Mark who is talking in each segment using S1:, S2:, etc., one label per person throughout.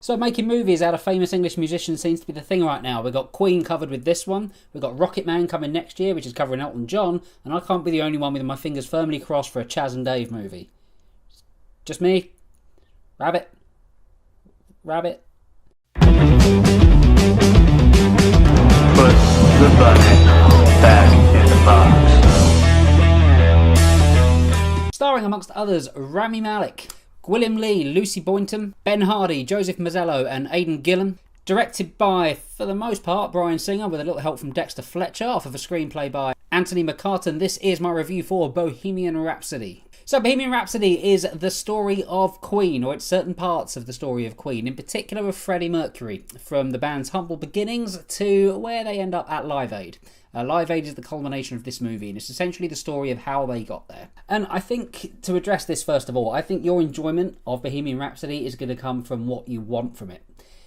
S1: So making movies out of famous English musicians seems to be the thing right now. We've got Queen covered with this one, we've got Rocket Man coming next year, which is covering Elton John, and I can't be the only one with my fingers firmly crossed for a Chaz and Dave movie. Just me. Rabbit. Rabbit.
S2: Put the bunny back in the box.
S1: Starring amongst others Rami Malek, William Lee, Lucy Boynton, Ben Hardy, Joseph Mazzello and Aidan Gillen. Directed by, for the most part, Bryan Singer with a little help from Dexter Fletcher off of a screenplay by Anthony McCartan. This is my review for Bohemian Rhapsody. So Bohemian Rhapsody is the story of Queen, or it's certain parts of the story of Queen, in particular of Freddie Mercury, from the band's humble beginnings to where they end up at Live Aid. Live Aid is the culmination of this movie, and it's essentially the story of how they got there. And I think, to address this first of all, I think your enjoyment of Bohemian Rhapsody is going to come from what you want from it.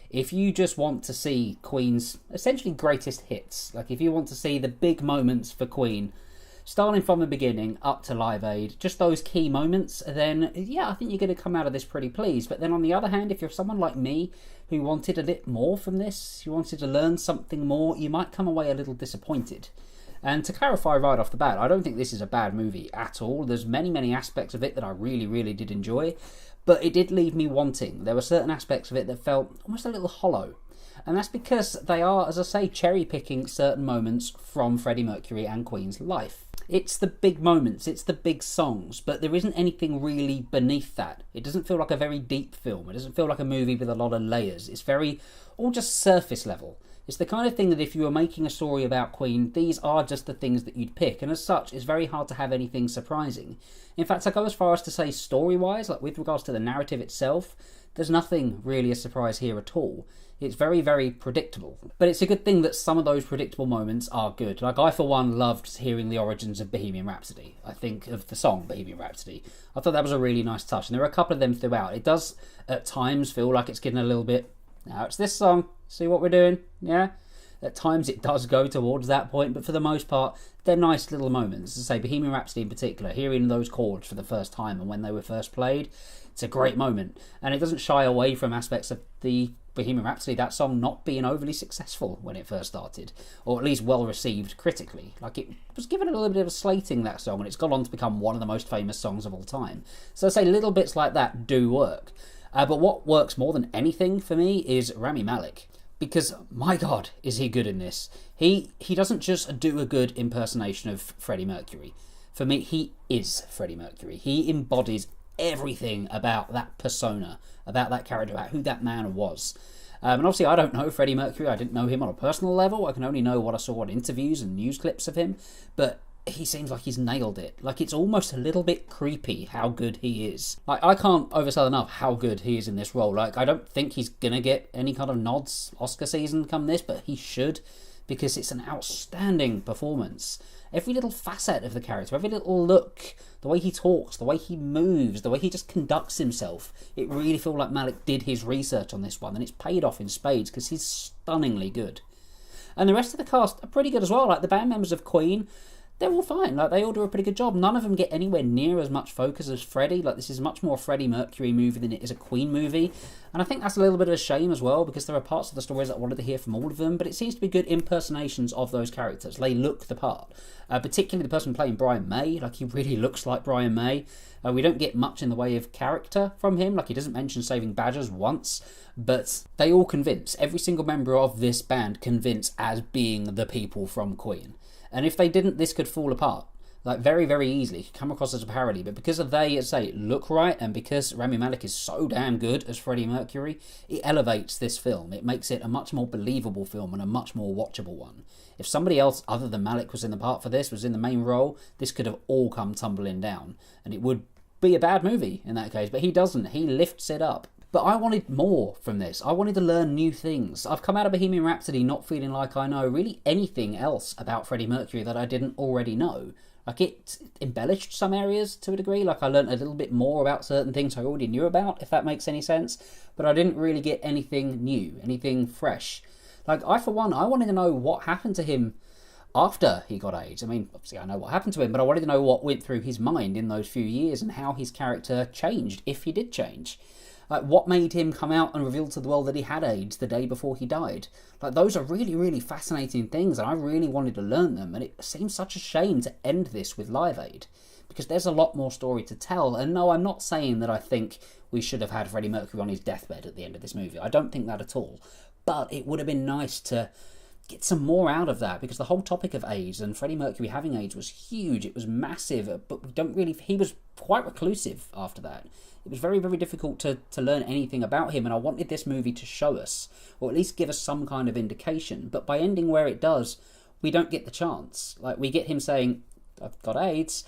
S1: If you just want to see Queen's essentially greatest hits, like if you want to see the big moments for Queen, starting from the beginning up to Live Aid, just those key moments, then yeah, I think you're going to come out of this pretty pleased. But then on the other hand, if you're someone like me who wanted a bit more from this, you wanted to learn something more, you might come away a little disappointed. And to clarify right off the bat, I don't think this is a bad movie at all. There's many aspects of it that I really did enjoy, but it did leave me wanting. There were certain aspects of it that felt almost a little hollow. And that's because they are, as I say, cherry-picking certain moments from Freddie Mercury and Queen's life. It's the big moments, it's the big songs, but there isn't anything really beneath that. It doesn't feel like a very deep film. It doesn't feel like a movie with a lot of layers. It's very, all just surface level. It's the kind of thing that if you were making a story about Queen, these are just the things that you'd pick, and as such, it's very hard to have anything surprising. In fact, I go as far as to say story-wise, like with regards to the narrative itself, there's nothing really a surprise here at all. It's very predictable. But it's a good thing that some of those predictable moments are good. Like, I for one loved hearing the origins of Bohemian Rhapsody. I think of the song Bohemian Rhapsody. I thought that was a really nice touch, and there are a couple of them throughout. It does at times feel like it's getting a little bit, now it's this song, see what we're doing, yeah? At times it does go towards that point, but for the most part, they're nice little moments. As I say, Bohemian Rhapsody in particular, hearing those chords for the first time and when they were first played, it's a great moment. And it doesn't shy away from aspects of the Bohemian Rhapsody, that song not being overly successful when it first started, or at least well received critically. Like, it was given a little bit of a slating, that song, and it's gone on to become one of the most famous songs of all time. So I say little bits like that do work. But what works more than anything for me is Rami Malek. Because, my God, is he good in this. He doesn't just do a good impersonation of Freddie Mercury. For me, he is Freddie Mercury. He embodies everything about that persona, about that character, about who that man was. And obviously I don't know Freddie Mercury. I didn't know him on a personal level. I can only know what I saw on interviews and news clips of him. But he seems like he's nailed it. Like, it's almost a little bit creepy how good he is. Like, I can't oversell enough how good he is in this role. Like, I don't think he's gonna get any kind of nods Oscar season come this, but he should, because it's an outstanding performance. Every little facet of the character, every little look, the way he talks, the way he moves, the way he just conducts himself, it really feels like Malek did his research on this one, and it's paid off in spades because he's stunningly good. And the rest of the cast are pretty good as well. Like, the band members of Queen, they're all fine. Like, they all do a pretty good job. None of them get anywhere near as much focus as Freddie. Like, this is much more a Freddie Mercury movie than it is a Queen movie. And I think that's a little bit of a shame as well, because there are parts of the stories that I wanted to hear from all of them, but it seems to be good impersonations of those characters. They look the part. Particularly the person playing Brian May. Like, he really looks like Brian May. We don't get much in the way of character from him. Like, he doesn't mention saving badgers once, but they all convince. Every single member of this band convince as being the people from Queen. And if they didn't, this could fall apart. Like, very easily. It could come across as a parody. But because of they, as I say, look right, and because Rami Malek is so damn good as Freddie Mercury, it elevates this film. It makes it a much more believable film and a much more watchable one. If somebody else other than Malek was in the part for this, was in the main role, this could have all come tumbling down. And it would be a bad movie in that case. But he doesn't. He lifts it up. But I wanted more from this. I wanted to learn new things. I've come out of Bohemian Rhapsody not feeling like I know really anything else about Freddie Mercury that I didn't already know. Like, it embellished some areas to a degree. Like, I learned a little bit more about certain things I already knew about, if that makes any sense. But I didn't really get anything new, anything fresh. Like, I, for one, I wanted to know what happened to him after he got AIDS. I mean, obviously I know what happened to him, but I wanted to know what went through his mind in those few years and how his character changed, if he did change. Like, what made him come out and reveal to the world that he had AIDS the day before he died? Like, those are really, really fascinating things, and I really wanted to learn them, and it seems such a shame to end this with Live Aid, because there's a lot more story to tell. And no, I'm not saying that I think we should have had Freddie Mercury on his deathbed at the end of this movie. I don't think that at all. But it would have been nice to get some more out of that, because the whole topic of AIDS and Freddie Mercury having AIDS was huge. It was massive, but we don't really... He was quite reclusive after that. It was very, very difficult to learn anything about him, and I wanted this movie to show us, or at least give us some kind of indication. But by ending where it does, we don't get the chance. Like, we get him saying, I've got AIDS,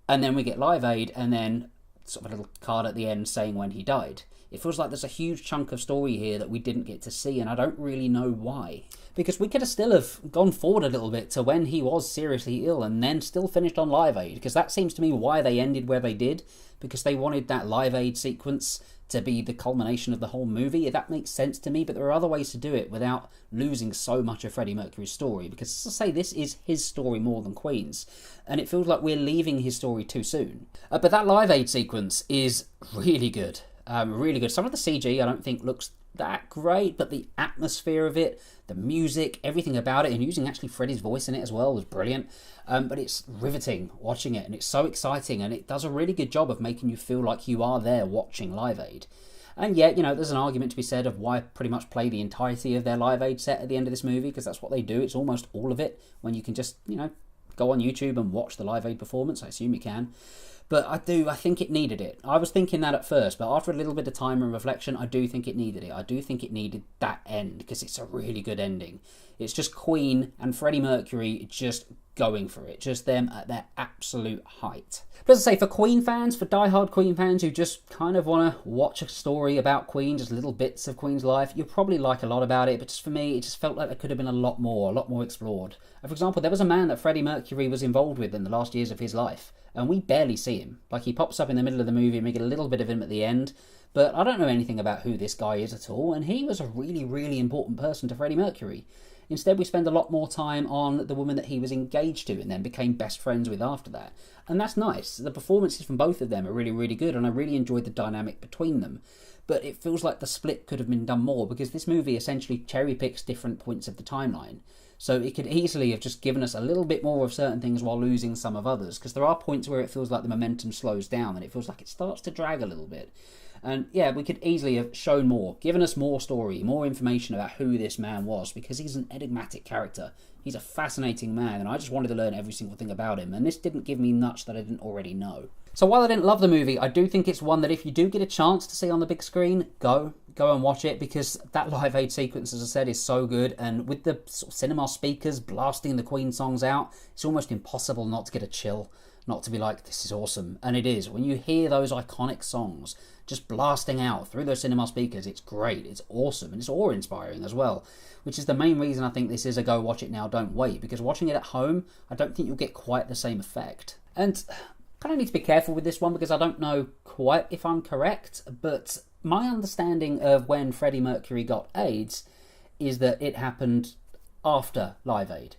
S1: and then we get Live Aid, and then sort of a little card at the end saying when he died. It feels like there's a huge chunk of story here that we didn't get to see, and I don't really know why. Because we could have still have gone forward a little bit to when he was seriously ill and then still finished on Live Aid, because that seems to me why they ended where they did, because they wanted that Live Aid sequence to be the culmination of the whole movie. That makes sense to me, but there are other ways to do it without losing so much of Freddie Mercury's story, because, as I say, this is his story more than Queen's, and it feels like we're leaving his story too soon. But that Live Aid sequence is really good. Really good. Some of the CG I don't think looks that great, but the atmosphere of it, the music, everything about it, and using actually Freddie's voice in it as well was brilliant. But it's riveting watching it, and it's so exciting, and it does a really good job of making you feel like you are there watching Live Aid. And yet, you know, there's an argument to be said of why pretty much play the entirety of their Live Aid set at the end of this movie, because that's what they do. It's almost all of it, when you can just, you know, go on YouTube and watch the Live Aid performance. I assume you can. But I think it needed it. I was thinking that at first, but after a little bit of time and reflection, I do think it needed it. I do think it needed that end, because it's a really good ending. It's just Queen and Freddie Mercury just going for it. Just them at their absolute height. But as I say, for Queen fans, for die-hard Queen fans who just kind of want to watch a story about Queen, just little bits of Queen's life, you'll probably like a lot about it. But just for me, it just felt like there could have been a lot more explored. For example, there was a man that Freddie Mercury was involved with in the last years of his life, and we barely see him. Like, he pops up in the middle of the movie and we get a little bit of him at the end, but I don't know anything about who this guy is at all, and he was a really, really important person to Freddie Mercury. Instead, we spend a lot more time on the woman that he was engaged to and then became best friends with after that. And that's nice. The performances from both of them are really, really good, and I really enjoyed the dynamic between them. But it feels like the split could have been done more, because this movie essentially cherry-picks different points of the timeline. So it could easily have just given us a little bit more of certain things while losing some of others, because there are points where it feels like the momentum slows down and it feels like it starts to drag a little bit. And yeah, we could easily have shown more, given us more story, more information about who this man was, because he's an enigmatic character. He's a fascinating man, and I just wanted to learn every single thing about him, and this didn't give me much that I didn't already know. So while I didn't love the movie, I do think it's one that if you do get a chance to see on the big screen, go and watch it, because that Live Aid sequence, as I said, is so good, and with the sort of cinema speakers blasting the Queen songs out, it's almost impossible not to get a chill, not to be like, this is awesome. And it is. When you hear those iconic songs just blasting out through those cinema speakers, it's great, it's awesome, and it's awe-inspiring as well, which is the main reason I think this is a go watch it now, don't wait, because watching it at home, I don't think you'll get quite the same effect. And kind of need to be careful with this one, because I don't know quite if I'm correct, but my understanding of when Freddie Mercury got AIDS is that it happened after Live Aid.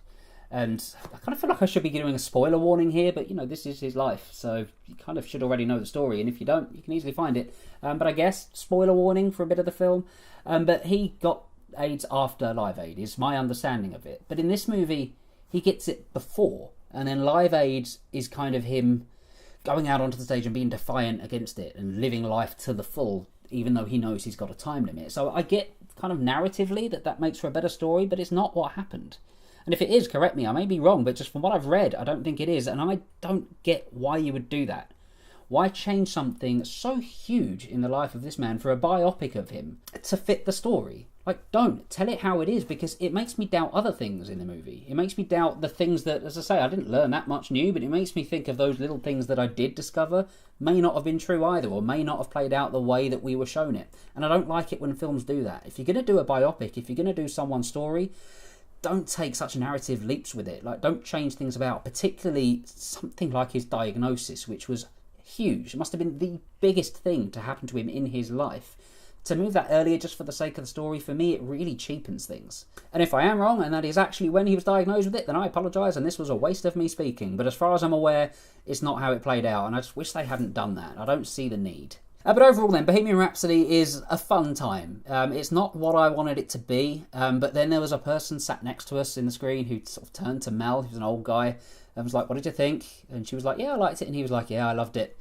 S1: And I kind of feel like I should be giving a spoiler warning here, but, you know, this is his life, so you kind of should already know the story, and if you don't, you can easily find it. But I guess, spoiler warning for a bit of the film. But he got AIDS after Live Aid, is my understanding of it. But in this movie, he gets it before, and then Live Aid is kind of him going out onto the stage and being defiant against it, and living life to the full, even though he knows he's got a time limit. So I get kind of narratively that makes for a better story, but it's not what happened. And if it is, correct me, I may be wrong, but just from what I've read, I don't think it is, and I don't get why you would do that. Why change something so huge in the life of this man for a biopic of him to fit the story? Like, don't. Tell it how it is, because it makes me doubt other things in the movie. It makes me doubt the things that, as I say, I didn't learn that much new, but it makes me think of those little things that I did discover may not have been true either, or may not have played out the way that we were shown it. And I don't like it when films do that. If you're going to do a biopic, if you're going to do someone's story, don't take such narrative leaps with it. Like, don't change things about, particularly something like his diagnosis, which was huge. It must have been the biggest thing to happen to him in his life. To move that earlier just for the sake of the story, for me, it really cheapens things. And if I am wrong, and that is actually when he was diagnosed with it, then I apologise, and this was a waste of me speaking. But as far as I'm aware, it's not how it played out, and I just wish they hadn't done that. I don't see the need. But overall then, Bohemian Rhapsody is a fun time. It's not what I wanted it to be, but then there was a person sat next to us in the screen who sort of turned to Mel, who's an old guy, and was like, what did you think? And she was like, yeah, I liked it. And he was like, yeah, I loved it.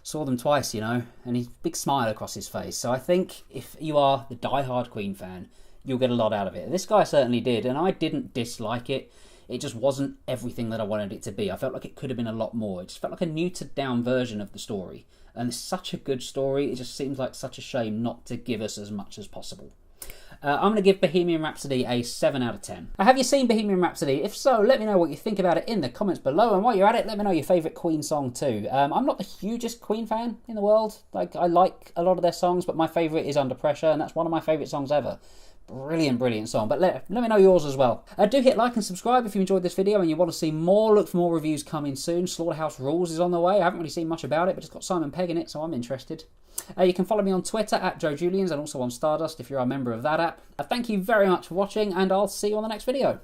S1: Saw them twice, you know, and he's big smile across his face. So I think if you are the die-hard Queen fan, you'll get a lot out of it. This guy certainly did, and I didn't dislike it. It just wasn't everything that I wanted it to be. I felt like it could have been a lot more. It just felt like a neutered down version of the story. And it's such a good story, it just seems like such a shame not to give us as much as possible. I'm going to give Bohemian Rhapsody a 7 out of 10. Have you seen Bohemian Rhapsody? If so, let me know what you think about it in the comments below. And while you're at it, let me know your favourite Queen song too. I'm not the hugest Queen fan in the world. Like, I like a lot of their songs, but my favourite is Under Pressure, and that's one of my favourite songs ever. Brilliant song. But let me know yours as well. Do hit like and subscribe if you enjoyed this video and you want to see more. Look for more reviews coming soon. Slaughterhouse Rules is on the way. I haven't really seen much about it, but it's got Simon Pegg in it, so I'm interested. You can follow me on Twitter at JoeJulians and also on Stardust if you're a member of that app. Thank you very much for watching, and I'll see you on the next video.